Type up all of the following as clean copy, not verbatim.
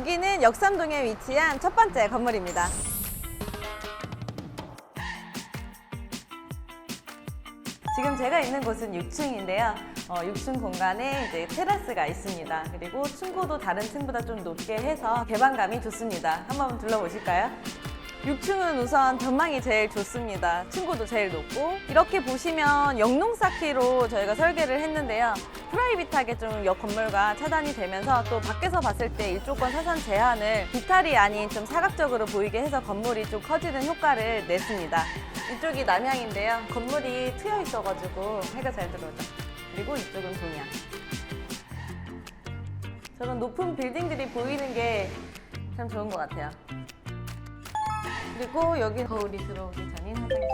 여기는 역삼동에 위치한 첫 번째 건물입니다. 지금 제가 있는 곳은 6층인데요. 6층 공간에 이제 테라스가 있습니다. 그리고 층고도 다른 층보다 좀 높게 해서 개방감이 좋습니다. 한번 둘러보실까요? 6층은 우선 전망이 제일 좋습니다. 층고도 제일 높고, 이렇게 보시면 영농 쌓기로 저희가 설계를 했는데요. 프라이빗하게 좀 옆 건물과 차단이 되면서 또 밖에서 봤을 때 일조권 사선 제한을 비탈이 아닌 좀 사각적으로 보이게 해서 건물이 좀 커지는 효과를 냈습니다. 이쪽이 남향인데요. 건물이 트여 있어가지고 해가 잘 들어오죠. 그리고 이쪽은 동향. 저런 높은 빌딩들이 보이는 게 참 좋은 것 같아요. 그리고 여기 거울이 들어오기 전인 화장실.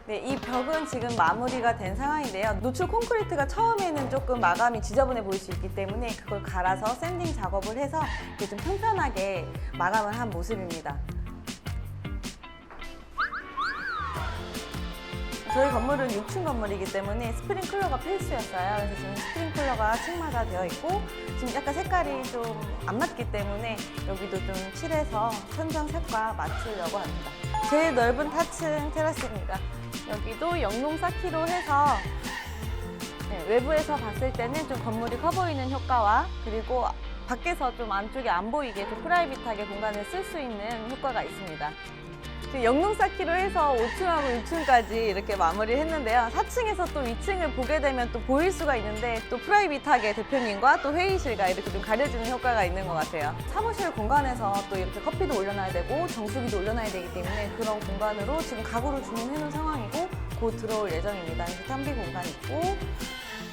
네, 이 벽은 지금 마무리가 된 상황인데요. 노출 콘크리트가 처음에는 조금 마감이 지저분해 보일 수 있기 때문에 그걸 갈아서 샌딩 작업을 해서 이렇게 좀 평평하게 마감을 한 모습입니다. 저희 건물은 6층 건물이기 때문에 스프링클러가 필수였어요. 그래서 지금 스프링클러가 층마다 되어 있고, 지금 약간 색깔이 좀 안 맞기 때문에 여기도 좀 칠해서 천장 색과 맞추려고 합니다. 제일 넓은 타층 테라스입니다. 여기도 영농 쌓기로 해서 외부에서 봤을 때는 좀 건물이 커 보이는 효과와, 그리고 밖에서 좀 안쪽에 안 보이게 좀 프라이빗하게 공간을 쓸 수 있는 효과가 있습니다. 영농 쌓기로 해서 5층하고 6층까지 이렇게 마무리를 했는데요. 4층에서 또 2층을 보게 되면 또 보일 수가 있는데, 또 프라이빗하게 대표님과 또 회의실과 이렇게 좀 가려지는 효과가 있는 것 같아요. 사무실 공간에서 또 이렇게 커피도 올려놔야 되고 정수기도 올려놔야 되기 때문에 그런 공간으로 지금 가구를 주문해 놓은 상황이고 곧 들어올 예정입니다. 그래서 탐비 공간이 있고,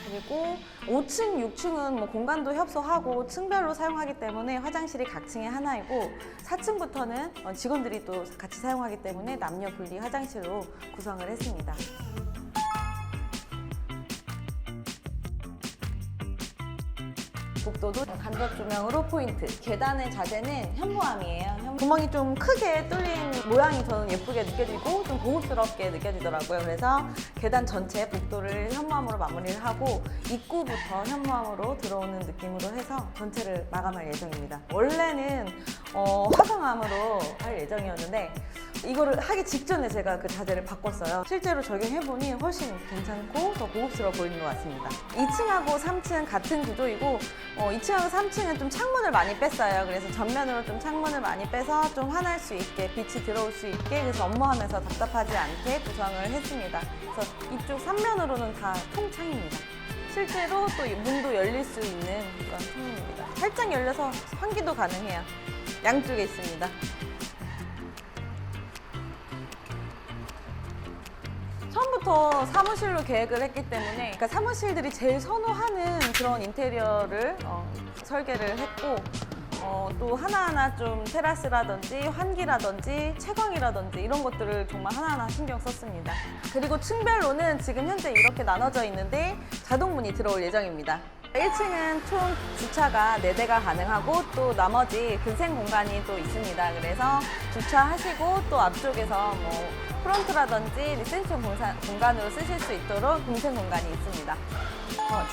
그리고 5층, 6층은 뭐 공간도 협소하고 층별로 사용하기 때문에 화장실이 각 층에 하나이고, 4층부터는 직원들이 또 같이 사용하기 때문에 남녀 분리 화장실로 구성을 했습니다. 복도도 간접 조명으로 포인트. 계단의 자재는 현무암이에요. 구멍이 좀 크게 뚫린 모양이 저는 예쁘게 느껴지고 좀 고급스럽게 느껴지더라고요. 그래서 계단 전체 복도를 현무암으로 마무리를 하고, 입구부터 현무암으로 들어오는 느낌으로 해서 전체를 마감할 예정입니다. 원래는 화강암으로 할 예정이었는데 이거를 하기 직전에 제가 그 자재를 바꿨어요. 실제로 적용해보니 훨씬 괜찮고 더 고급스러워 보이는 것 같습니다. 2층하고 3층 같은 구조이고, 2층하고 3층은 좀 창문을 많이 뺐어요. 그래서 전면으로 좀 창문을 많이 빼서 좀 환할 수 있게, 빛이 들어올 수 있게, 그래서 업무하면서 답답하지 않게 구성을 했습니다. 그래서 이쪽 3면으로는 다 통창입니다. 실제로 또 문도 열릴 수 있는 그런 창문입니다. 살짝 열려서 환기도 가능해요. 양쪽에 있습니다. 처음부터 사무실로 계획을 했기 때문에, 그러니까 사무실들이 제일 선호하는 그런 인테리어를 설계를 했고, 또 하나하나 좀 테라스라든지 환기라든지 채광이라든지 이런 것들을 정말 하나하나 신경 썼습니다. 그리고 층별로는 지금 현재 이렇게 나눠져 있는데 자동문이 들어올 예정입니다. 1층은 총 주차가 4대가 가능하고, 또 나머지 근생 공간이 또 있습니다. 그래서 주차하시고 또 앞쪽에서 뭐 프론트라든지 리셉션 공간으로 쓰실 수 있도록 근생 공간이 있습니다.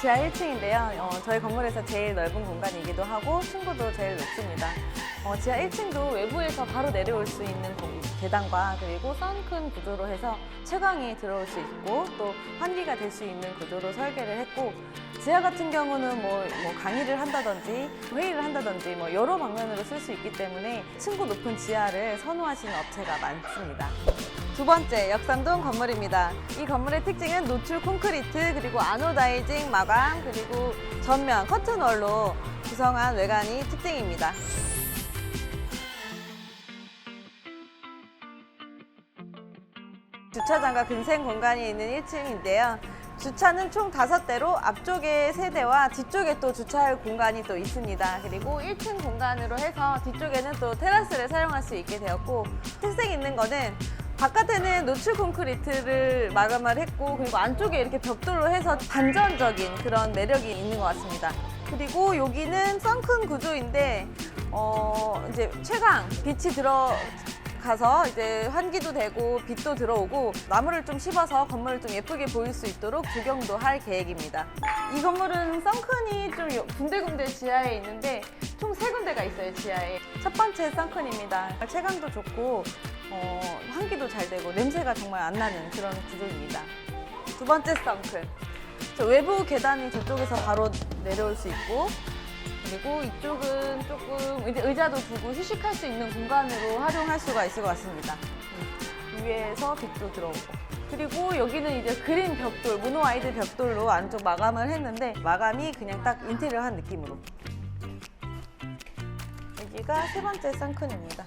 지하 1층인데요. 저희 건물에서 제일 넓은 공간이기도 하고 층고도 제일 높습니다. 지하 1층도 외부에서 바로 내려올 수 있는 계단과, 그리고 선큰 구조로 해서 채광이 들어올 수 있고 또 환기가 될 수 있는 구조로 설계를 했고, 지하 같은 경우는 뭐 강의를 한다든지 회의를 한다든지 뭐 여러 방면으로 쓸 수 있기 때문에 층고 높은 지하를 선호하시는 업체가 많습니다. 두 번째, 역삼동 건물입니다. 이 건물의 특징은 노출 콘크리트, 그리고 아노다이징 마감, 그리고 전면 커튼월로 구성한 외관이 특징입니다. 주차장과 근생 공간이 있는 1층인데요. 주차는 총 5대로 앞쪽에 3대와 뒤쪽에 또 주차할 공간이 또 있습니다. 그리고 1층 공간으로 해서 뒤쪽에는 또 테라스를 사용할 수 있게 되었고, 특색 있는 거는 바깥에는 노출 콘크리트를 마감을 했고, 그리고 안쪽에 이렇게 벽돌로 해서 반전적인 그런 매력이 있는 것 같습니다. 그리고 여기는 선큰 구조인데 이제 채광, 빛이 가서 이제 환기도 되고 빛도 들어오고 나무를 좀 심어서 건물을 좀 예쁘게 보일 수 있도록 조경도 할 계획입니다. 이 건물은 썬큰이 좀 군데군데 지하에 있는데 총 3군데가 있어요, 지하에. 첫 번째 썬큰입니다. 채광도 좋고 환기도 잘 되고 냄새가 정말 안 나는 그런 구조입니다. 두 번째 썬큰. 저 외부 계단이 저쪽에서 바로 내려올 수 있고, 그리고 이쪽은 조금 의자도 두고 휴식할 수 있는 공간으로 활용할 수가 있을 것 같습니다. 위에서 빛도 들어오고. 그리고 여기는 이제 그린 벽돌, 모노와이드 벽돌로 안쪽 마감을 했는데 마감이 그냥 딱 인테리어 한 느낌으로. 여기가 세 번째 썬큰입니다.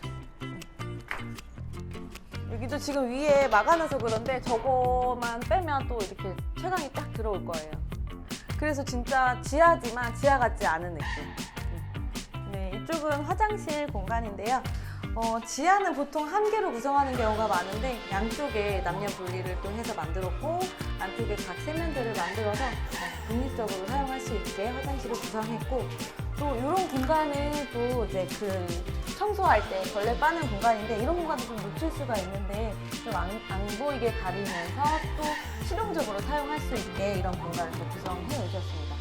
여기도 지금 위에 막아놔서 그런데 저거만 빼면 또 이렇게 채광이 딱 들어올 거예요. 그래서 진짜 지하지만 지하 같지 않은 느낌. 네, 이쪽은 화장실 공간인데요. 지하는 보통 한 개로 구성하는 경우가 많은데 양쪽에 남녀 분리를 또 해서 만들었고 안쪽에 각 세면대를 만들어서 독립적으로 사용할 수 있게 화장실을 구성했고, 또 이런 공간은 또 이제 그 청소할 때 벌레 빠는 공간인데 이런 공간도 좀 놓칠 수가 있는데 좀 안 보이게 가리면서 또 실용적으로 사용할 수 있게 이런 공간을 또 구성해 오셨습니다.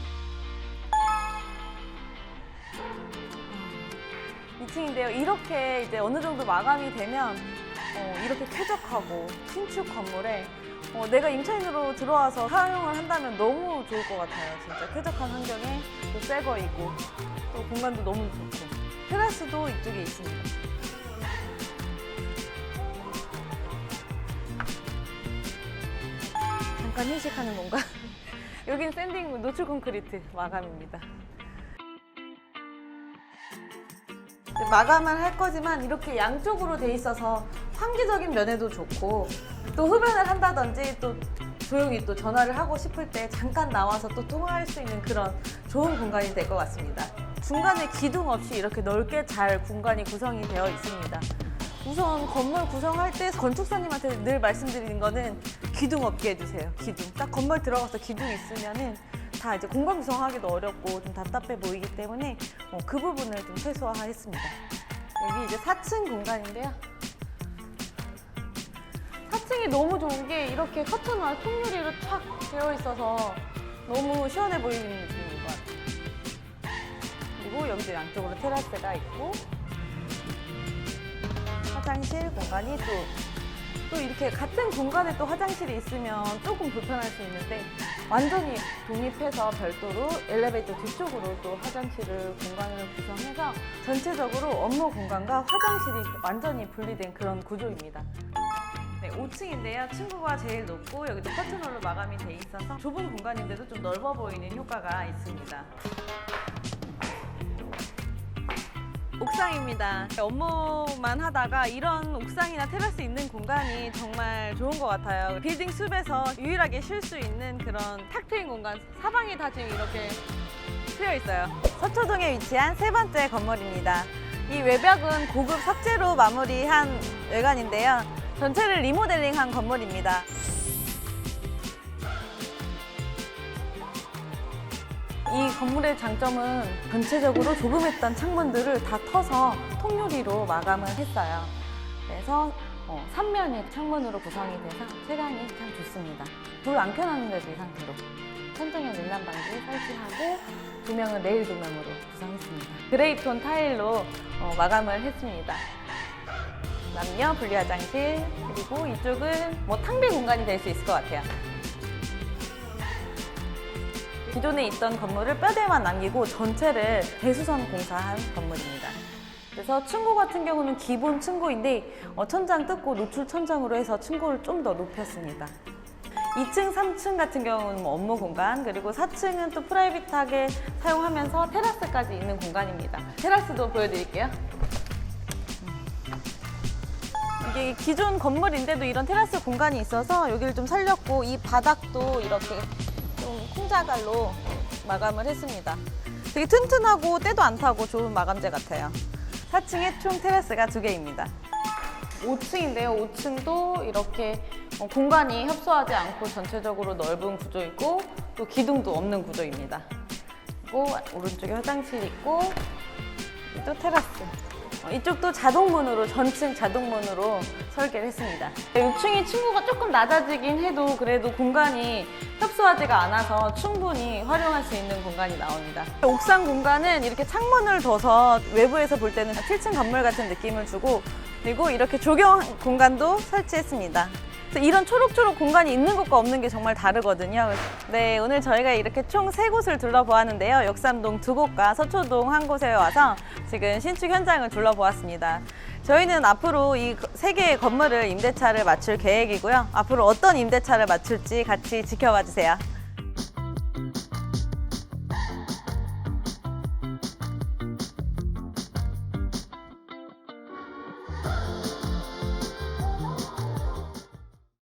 2층인데요. 이렇게 이제 어느 정도 마감이 되면 이렇게 쾌적하고 신축 건물에 내가 임차인으로 들어와서 사용을 한다면 너무 좋을 것 같아요. 진짜 쾌적한 환경에 또 새 거이고 또 공간도 너무 좋고 테라스도 이쪽에 있습니다. 잠깐 휴식하는 공간. 여긴 샌딩 노출 콘크리트 마감입니다. 마감을 할 거지만 이렇게 양쪽으로 돼 있어서 환기적인 면에도 좋고, 또 흡연을 한다든지 또 조용히 또 전화를 하고 싶을 때 잠깐 나와서 또 통화할 수 있는 그런 좋은 공간이 될 것 같습니다. 중간에 기둥 없이 이렇게 넓게 잘 공간이 구성이 되어 있습니다. 우선 건물 구성할 때 건축사님한테 늘 말씀드리는 거는 기둥 없게 해주세요. 기둥. 딱 건물 들어가서 기둥 있으면은 다 이제 공간 구성하기도 어렵고 좀 답답해 보이기 때문에 그 부분을 좀 최소화했습니다. 여기 이제 4층 공간인데요. 4층이 너무 좋은 게 이렇게 커튼과 통유리로 촥 되어 있어서 너무 시원해 보이는 느낌인 것 같아요. 그리고 여기도 양쪽으로 테라스가 있고 화장실 공간이 또 이렇게 같은 공간에 또 화장실이 있으면 조금 불편할 수 있는데 완전히 독립해서 별도로 엘리베이터 뒤쪽으로 또 화장실을 공간을 구성해서 전체적으로 업무 공간과 화장실이 완전히 분리된 그런 구조입니다. 네, 5층인데요. 층고가 제일 높고 여기도 커튼홀로 마감이 돼 있어서 좁은 공간인데도 좀 넓어 보이는 효과가 있습니다. 옥상입니다. 업무만 하다가 이런 옥상이나 테라스 있는 공간이 정말 좋은 것 같아요. 빌딩 숲에서 유일하게 쉴 수 있는 그런 탁 트인 공간, 사방이 다 지금 이렇게 트여 있어요. 서초동에 위치한 세 번째 건물입니다. 이 외벽은 고급 석재로 마무리한 외관인데요. 전체를 리모델링한 건물입니다. 이 건물의 장점은 전체적으로 조그맸던 창문들을 다 터서 통유리로 마감을 했어요. 그래서 3면이 창문으로 구성이 돼서 채광이 참 좋습니다. 불 안 켜놨는데도 이 상태로 천정형 밀란 방지 설치하고 조명은 레일 조명으로 구성했습니다. 그레이톤 타일로 마감을 했습니다. 남녀 분리 화장실, 그리고 이쪽은 탕비 공간이 될 수 있을 것 같아요. 기존에 있던 건물을 뼈대만 남기고 전체를 대수선 공사한 건물입니다. 그래서 층고 같은 경우는 기본 층고인데 천장 뜯고 노출 천장으로 해서 층고를 좀 더 높였습니다. 2층, 3층 같은 경우는 업무 공간, 그리고 4층은 또 프라이빗하게 사용하면서 테라스까지 있는 공간입니다. 테라스도 보여드릴게요. 이게 기존 건물인데도 이런 테라스 공간이 있어서 여기를 좀 살렸고, 이 바닥도 이렇게 좀 콩자갈로 마감을 했습니다. 되게 튼튼하고 때도 안 타고 좋은 마감재 같아요. 4층에 총 테라스가 2개입니다. 5층인데요. 5층도 이렇게 공간이 협소하지 않고 전체적으로 넓은 구조이고 또 기둥도 없는 구조입니다. 그리고 오른쪽에 화장실 있고 또 테라스. 이쪽도 자동문으로, 전층 자동문으로 설계를 했습니다. 6층이 층고가 조금 낮아지긴 해도 그래도 공간이 협소하지가 않아서 충분히 활용할 수 있는 공간이 나옵니다. 옥상 공간은 이렇게 창문을 둬서 외부에서 볼 때는 7층 건물 같은 느낌을 주고, 그리고 이렇게 조경 공간도 설치했습니다. 그래서 이런 초록초록 공간이 있는 것과 없는 게 정말 다르거든요. 네, 오늘 저희가 이렇게 총 3곳을 둘러보았는데요. 역삼동 2곳과 서초동 1곳에 와서 지금 신축 현장을 둘러보았습니다. 저희는 앞으로 이 3개의 건물을 임대차를 맞출 계획이고요. 앞으로 어떤 임대차를 맞출지 같이 지켜봐 주세요.